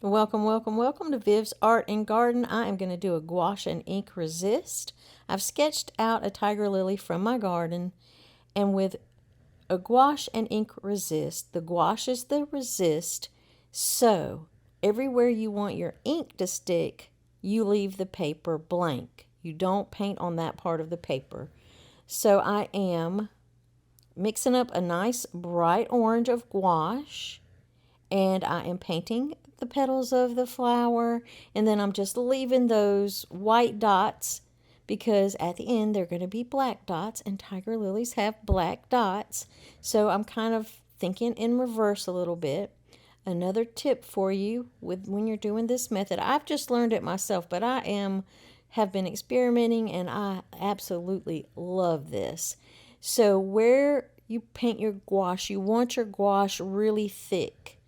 Welcome, welcome, welcome to Viv's Art and Garden. I am going to do a gouache and ink resist. I've sketched out a tiger lily from my garden, and with a gouache and ink resist, the gouache is the resist, so everywhere you want your ink to stick, you leave the paper blank. You don't paint on that part of the paper. So I am mixing up a nice bright orange of gouache, and I am painting the petals of the flower, and then I'm just leaving those white dots because at the end they're going to be black dots, and tiger lilies have black dots. So I'm kind of thinking in reverse a little bit. Another tip for you with when you're doing this method, I've just learned it myself, but have been experimenting and I absolutely love this. So where you paint your gouache, you want your gouache really thick.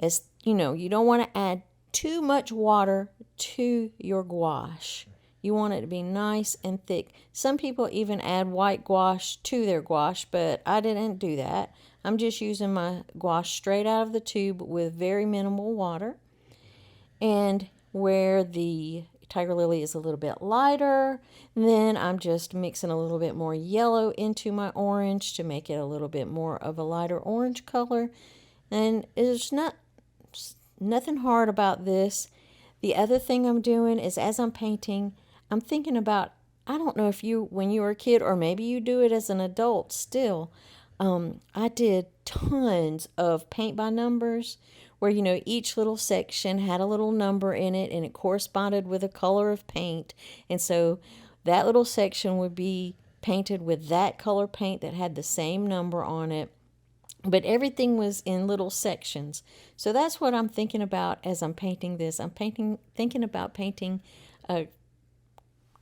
As you know, you don't want to add too much water to your gouache. You want it to be nice and thick. Some people even add white gouache to their gouache, but I didn't do that. I'm just using my gouache straight out of the tube with very minimal water. And where the tiger lily is a little bit lighter, then I'm just mixing a little bit more yellow into my orange to make it a little bit more of a lighter orange color. And it's nothing hard about this. The other thing I'm doing is as I'm painting, I'm thinking about, I don't know if you, when you were a kid, or maybe you do it as an adult still, I did tons of paint by numbers where, each little section had a little number in it and it corresponded with a color of paint. And so that little section would be painted with that color paint that had the same number on it. But everything was in little sections. So that's what I'm thinking about as I'm painting this. Thinking about painting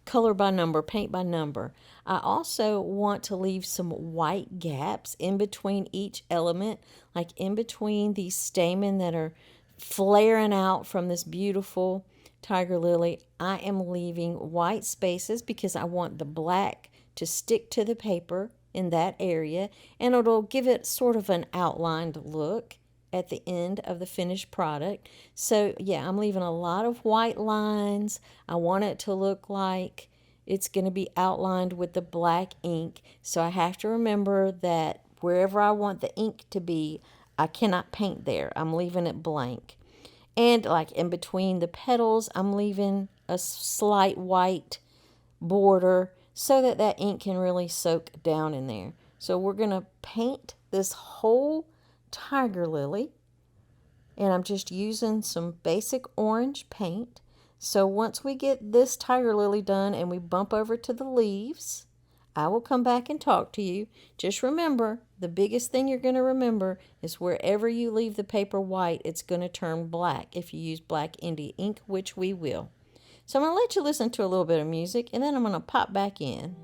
color by number, paint by number. I also want to leave some white gaps in between each element, like in between these stamen that are flaring out from this beautiful tiger lily. I am leaving white spaces because I want the black to stick to the paper in that area, and it'll give it sort of an outlined look at the end of the finished product. So yeah, I'm leaving a lot of white lines. I want it to look like it's going to be outlined with the black ink. So I have to remember that wherever I want the ink to be, I cannot paint there. I'm leaving it blank. And like in between the petals, I'm leaving a slight white border so that that ink can really soak down in there. So we're going to paint this whole tiger lily, and I'm just using some basic orange paint. So once we get this tiger lily done and we bump over to the leaves, I will come back and talk to you. Just remember, the biggest thing you're going to remember is wherever you leave the paper white, it's going to turn black if you use black India ink, which we will. So I'm going to let you listen to a little bit of music, and then I'm going to pop back in.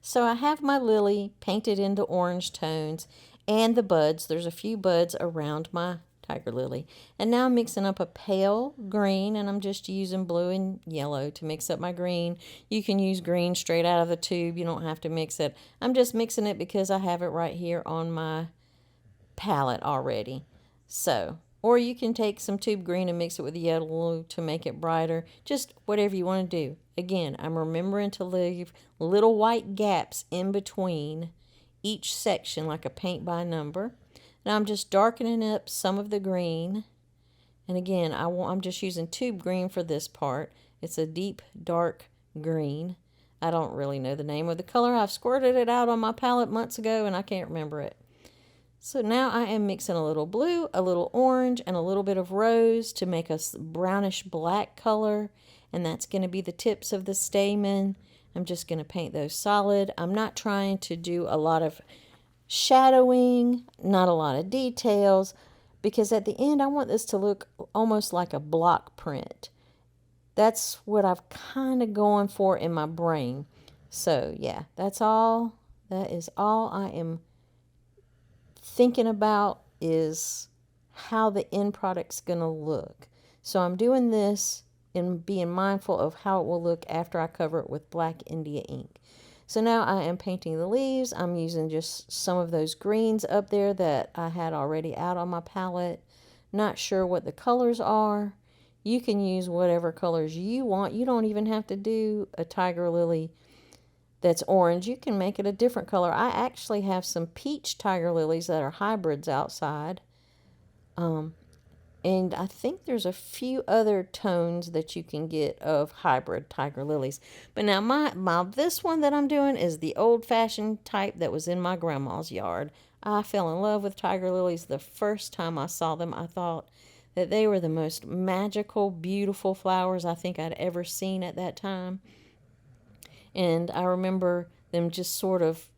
So I have my lily painted into orange tones and the buds. There's a few buds around my tiger lily. And now I'm mixing up a pale green, and I'm just using blue and yellow to mix up my green. You can use green straight out of the tube. You don't have to mix it. I'm just mixing it because I have it right here on my palette already. So, or you can take some tube green and mix it with yellow to make it brighter. Just whatever you want to do. Again, I'm remembering to leave little white gaps in between each section like a paint by number. Now I'm just darkening up some of the green. And again, I'm just using tube green for this part. It's a deep dark green. I don't really know the name of the color. I've squirted it out on my palette months ago and I can't remember it. So now I am mixing a little blue, a little orange, and a little bit of rose to make a brownish black color. And that's going to be the tips of the stamen. I'm just going to paint those solid. I'm not trying to do a lot of shadowing, not a lot of details, because at the end I want this to look almost like a block print. That's what I've kind of going for in my brain. So yeah, that's all. That is all I am thinking about, is how the end product's going to look. So I'm doing this and being mindful of how it will look after I cover it with black India ink. So now I am painting the leaves. I'm using just some of those greens up there that I had already out on my palette. Not sure what the colors are. You can use whatever colors you want. You don't even have to do a tiger lily that's orange. You can make it a different color. I actually have some peach tiger lilies that are hybrids outside. And I think there's a few other tones that you can get of hybrid tiger lilies. But now this one that I'm doing is the old-fashioned type that was in my grandma's yard. I fell in love with tiger lilies the first time I saw them. I thought that they were the most magical, beautiful flowers I think I'd ever seen at that time. And I remember them just sort of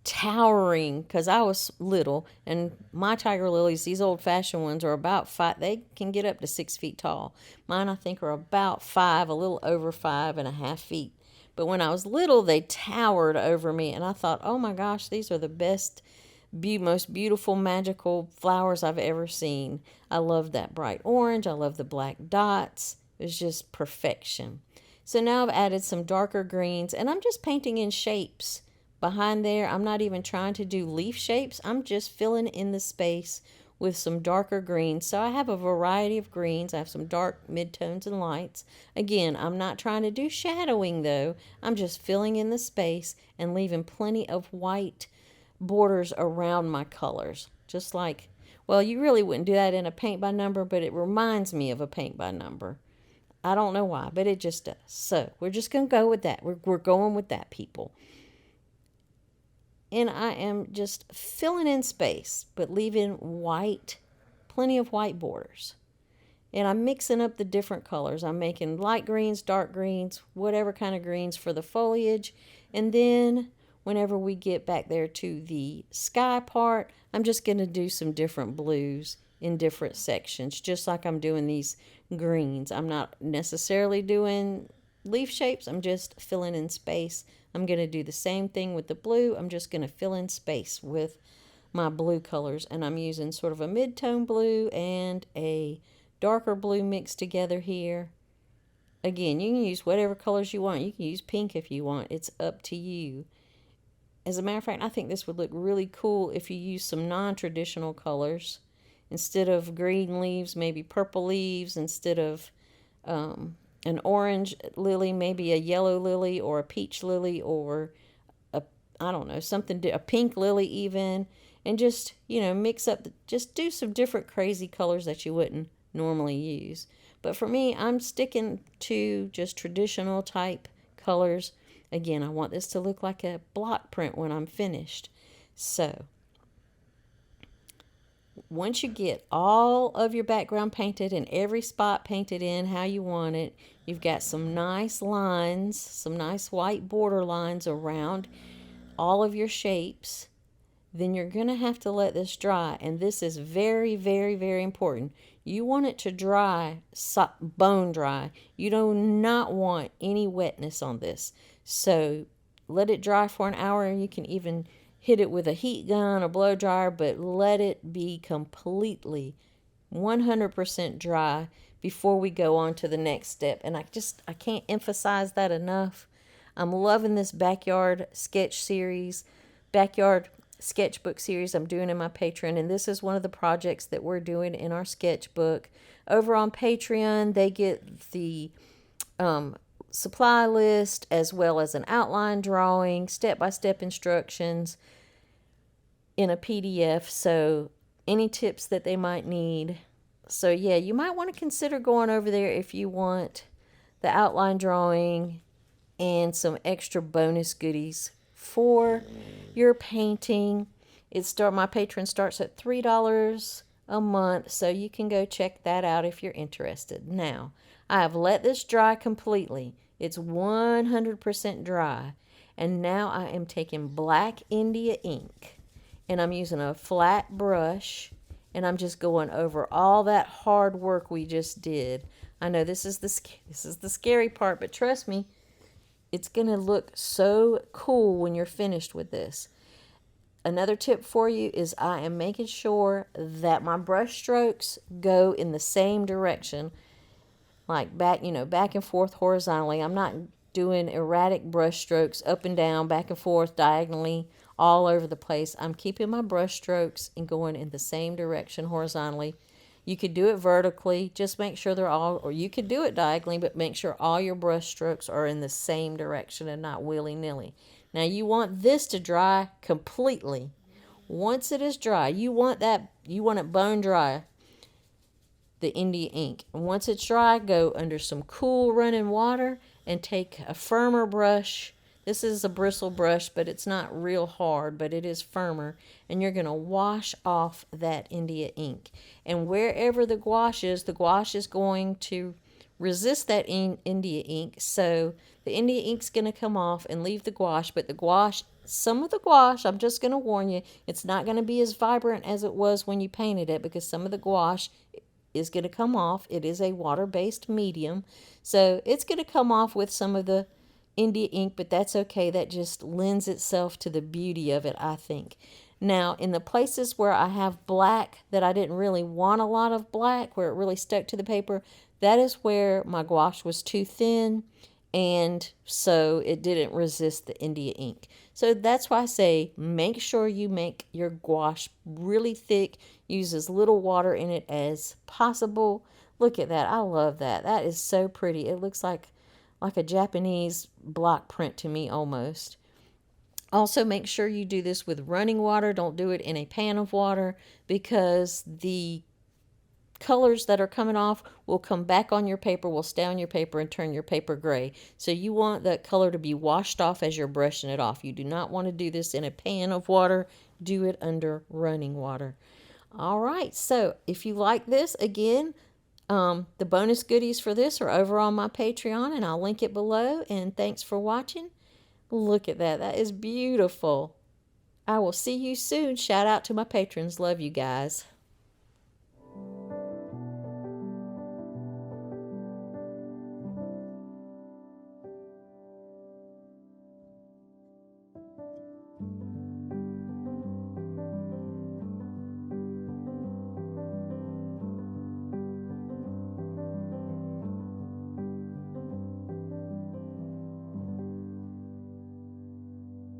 towering, because I was little, and my tiger lilies, these old-fashioned ones, are about 5. They can get up to 6 feet tall. Mine, I think, are about 5, a little over 5.5 feet. But when I was little, they towered over me, and I thought, oh my gosh, these are the best, most beautiful, magical flowers I've ever seen. I love that bright orange. I love the black dots. It was just perfection. So now I've added some darker greens, and I'm just painting in shapes behind there. I'm not even trying to do leaf shapes. I'm just filling in the space with some darker greens. So I have a variety of greens. I have some dark midtones and lights. Again, I'm not trying to do shadowing though. I'm just filling in the space and leaving plenty of white borders around my colors. Just like, well, you really wouldn't do that in a paint by number, but it reminds me of a paint by number. I don't know why, but it just does. So we're just going to go with that. We're going with that, people. And I am just filling in space, but leaving white, plenty of white borders. And I'm mixing up the different colors. I'm making light greens, dark greens, whatever kind of greens for the foliage. And then whenever we get back there to the sky part, I'm just going to do some different blues in different sections, just like I'm doing these greens. I'm not necessarily doing leaf shapes. I'm just filling in space. I'm going to do the same thing with the blue. I'm just going to fill in space with my blue colors. And I'm using sort of a mid-tone blue and a darker blue mixed together here. Again, you can use whatever colors you want. You can use pink if you want. It's up to you. As a matter of fact, I think this would look really cool if you use some non-traditional colors. Instead of green leaves, maybe purple leaves. Instead of an orange lily, maybe a yellow lily or a peach lily or I don't know, a pink lily even. And just, mix up, just do some different crazy colors that you wouldn't normally use. But for me, I'm sticking to just traditional type colors. Again, I want this to look like a block print when I'm finished. So once you get all of your background painted and every spot painted in how you want it, you've got some nice lines, some nice white border lines around all of your shapes. Then you're going to have to let this dry. And this is very, very, very important. You want it to dry, bone dry. You do not want any wetness on this. So let it dry for an hour. You can even hit it with a heat gun or blow dryer, but let it be completely 100% dry before we go on to the next step. And I can't emphasize that enough. I'm loving this backyard sketchbook series I'm doing in my Patreon, and this is one of the projects that we're doing in our sketchbook. Over on Patreon, they get the supply list as well as an outline drawing, step-by-step instructions in a PDF, so any tips that they might need. So yeah, you might want to consider going over there if you want the outline drawing and some extra bonus goodies for your painting. My Patreon starts at $3 a month, so you can go check that out if you're interested. Now, I have let this dry completely. It's 100% dry. And now I am taking black India ink, and I'm using a flat brush, and I'm just going over all that hard work we just did. I know this is the scary part, but trust me, it's going to look so cool when you're finished with this. Another tip for you is I am making sure that my brush strokes go in the same direction, like back and forth horizontally. I'm not doing erratic brush strokes up and down, back and forth, diagonally, all over the place. I'm keeping my brush strokes and going in the same direction horizontally. You could do it vertically, just make sure they're all, or you could do it diagonally, but make sure all your brush strokes are in the same direction and not willy-nilly. Now you want this to dry completely. Once it is dry, you want it bone dry, the India ink. And once it's dry, go under some cool running water and take a firmer brush. This is a bristle brush, but it's not real hard, but it is firmer. And you're going to wash off that India ink. And wherever the gouache is going to resist that India ink. So the India ink's going to come off and leave the gouache, but some of the gouache, I'm just going to warn you, it's not going to be as vibrant as it was when you painted it, because some of the gouache is going to come off. It is a water-based medium, so it's going to come off with some of the India ink, but that's okay. That just lends itself to the beauty of it, I think. Now, in the places where I have black that I didn't really want a lot of black, where it really stuck to the paper, that is where my gouache was too thin, and so it didn't resist the India ink. So that's why I say make sure you make your gouache really thick. Use as little water in it as possible. Look at that. I love that. That is so pretty. It looks like a Japanese block print to me almost. Also, make sure you do this with running water. Don't do it in a pan of water, because the colors that are coming off will come back on your paper, will stay on your paper and turn your paper gray. So you want that color to be washed off as you're brushing it off. You do not want to do this in a pan of water. Do it under running water. All right, so if you like this, again, the bonus goodies for this are over on my Patreon, and I'll link it below. And thanks for watching. Look at that. That is beautiful. I will see you soon. Shout out to my patrons. Love you guys.